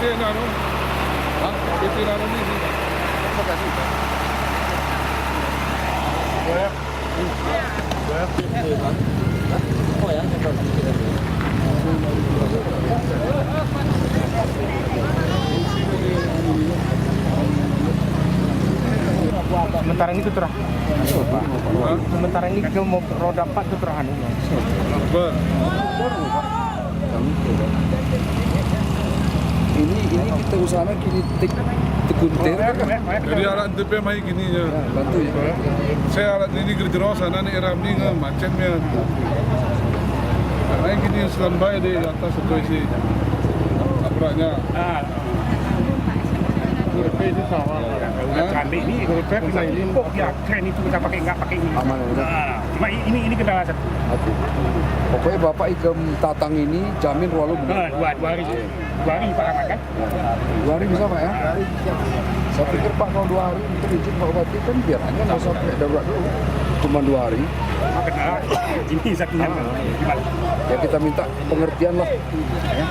titik nano. Hah? Titik nano ni sih. Makasih. Oh ya, sementara ini tuh terah. Sementara ini ke roda 4 tuh terah. Ber. Ini kita usahakan kini tekuntir kan? Jadi alat DP mai gini ya. Bantu ya. Saya alat ini gerjeros sana nih ram nih macetnya. Karena gini standby di atas situasi abraknya. Survei itu sama. Cantik ini survei bisa import ya keren itu kita pakai nggak pakai ini. Aman ya. Nah, cuma ini kendala satu. Pokoknya Bapak ikam tatang ini jamin walau benar. Dua hari. 2 hari Pak Ahmad kan? 2 hari bisa Pak ya? Saya pikir Pak kalau 2 hari untuk izin Pak Bupati kan biar aja nggak usah pakai darurat dulu. Cuma 2 hari. Kendala ini satunya gimana? Ya kita minta pengertian lah. Ya.